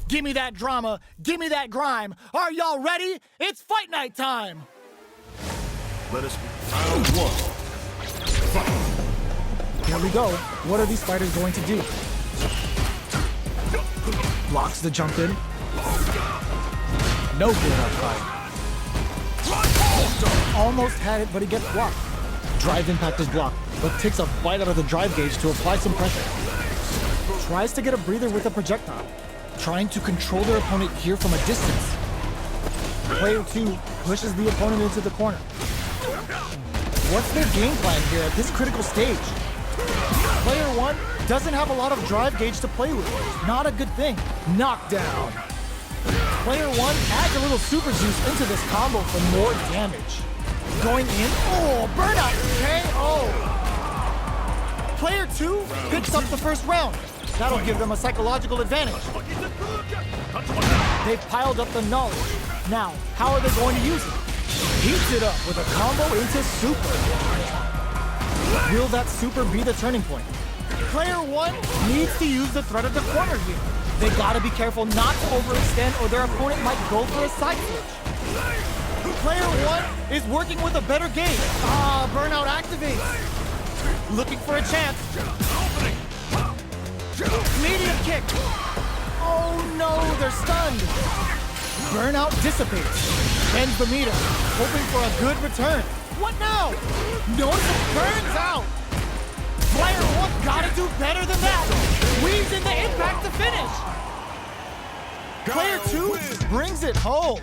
Give me that drama, give me that grime. Are y'all ready? It's fight night time! Let us round one. Fight. Here we go. What are these fighters going to do? Blocks the jump in. No good up fight. Almost had it, but he gets blocked. Drive impact is blocked, but takes a bite out of the drive gauge to apply some pressure. Tries to get a breather with a projectile, trying to control their opponent here from a distance. Player 2 pushes the opponent into the corner. What's their game plan here at this critical stage? Player 1 doesn't have a lot of drive gauge to play with. Not a good thing. Knockdown. Player 1 adds a little super juice into this combo for more damage. Going in. Oh, burnout. KO. Player 2 picks up the first round. That'll give them a psychological advantage. They've piled up the knowledge. Now, how are they going to use it? Heats it up with a combo into super. Will that super be the turning point? Player 1 needs to use the threat of the corner here. They gotta be careful not to overextend or their opponent might go for a side switch. Player 1 is working with a better gauge. Burnout activates. Looking for a chance. Medium kick. Oh no, they're stunned. Burnout dissipates. Ends the meter, hoping for a good return. What now? Notice burns out. Player 1 gotta do better than that. Weaves in the impact to finish. Player 2 brings it home.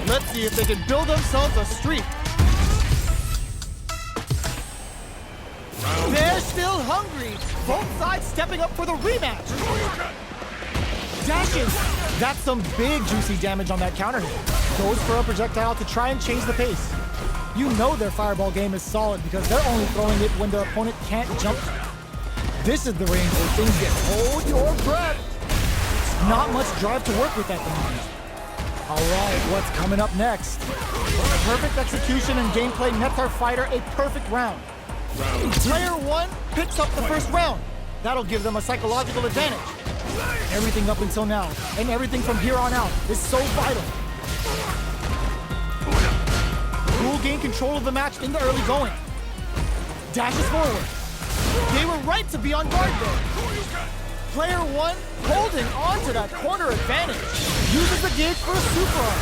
Let's see if they can build themselves a streak. They're still hungry. Both sides stepping up for the rematch. Dashes. That's some big juicy damage on that counter hit. Goes for a projectile to try and change the pace. You know their fireball game is solid because they're only throwing it when their opponent can't jump. This is the range where things get hold your breath. Not much drive to work with at the moment. All right, what's coming up next? Perfect execution and gameplay nets our fighter a perfect round. Player 1 picks up the first round. That'll give them a psychological advantage. Everything up until now, and everything from here on out, is so vital. Will gain control of the match in the early going. Dashes forward. They were right to be on guard there. Player 1 holding on to that corner advantage. Uses the gauge for a super arm.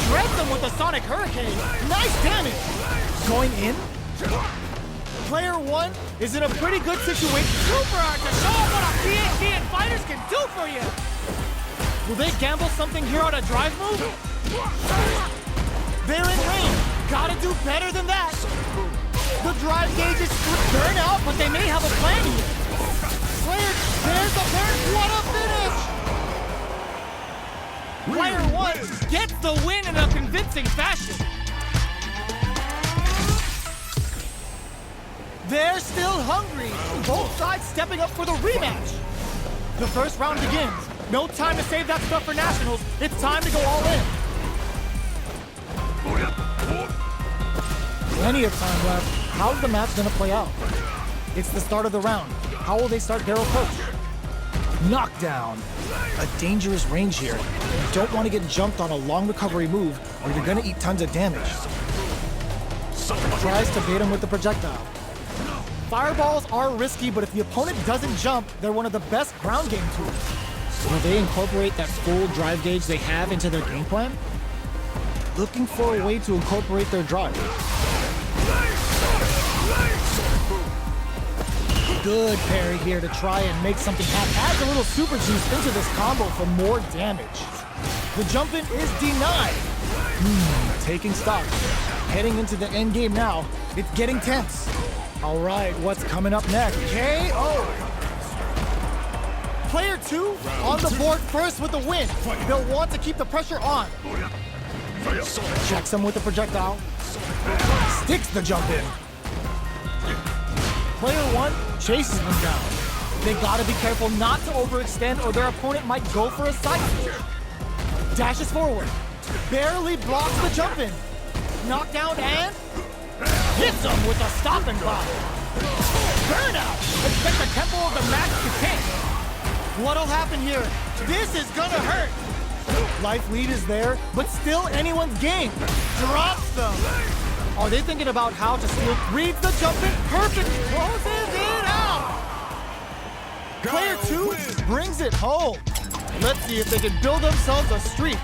Shreds them with a Sonic Hurricane. Nice damage. Going in. Player 1 is in a pretty good situation. Super art to show them what a PhD and fighters can do for you. Will they gamble something here on a drive move? They're in range. Gotta do better than that. The drive gauge is burned out, but they may have a plan here. Player, there's a burn. What a finish! Player 1 gets the win in a convincing fashion. They're still hungry. Both sides stepping up for the rematch. The first round begins. No time to save that stuff for nationals. It's time to go all in. Plenty of time left. How's the match gonna play out? It's the start of the round. How will they start their approach? Knockdown. A dangerous range here. You don't want to get jumped on a long recovery move or you're gonna eat tons of damage. Tries to bait him with the projectile. Fireballs are risky, but if the opponent doesn't jump, they're one of the best ground game tools. Will they incorporate that full drive gauge they have into their game plan? Looking for a way to incorporate their drive. Good parry here to try and make something happen. Adds a little super juice into this combo for more damage. The jump in is denied. Taking stock. Heading into the end game now. It's getting tense. All right, what's coming up next? KO! Player 2 on the board first with the win. They'll want to keep the pressure on. Checks him with the projectile. Sticks the jump in. Player 1 chases them down. They gotta be careful not to overextend or their opponent might go for a side switch. Dashes forward. Barely blocks the jump in. Knockdown and hits him with a stop and block. Burnout! Expect the tempo of the match to tank. What'll happen here? This is gonna hurt! Life lead is there, but still anyone's game. Drops them. Are they thinking about how to steal? Reads the jump in perfect. Closes it out. Player 2 brings it home. Let's see if they can build themselves a streak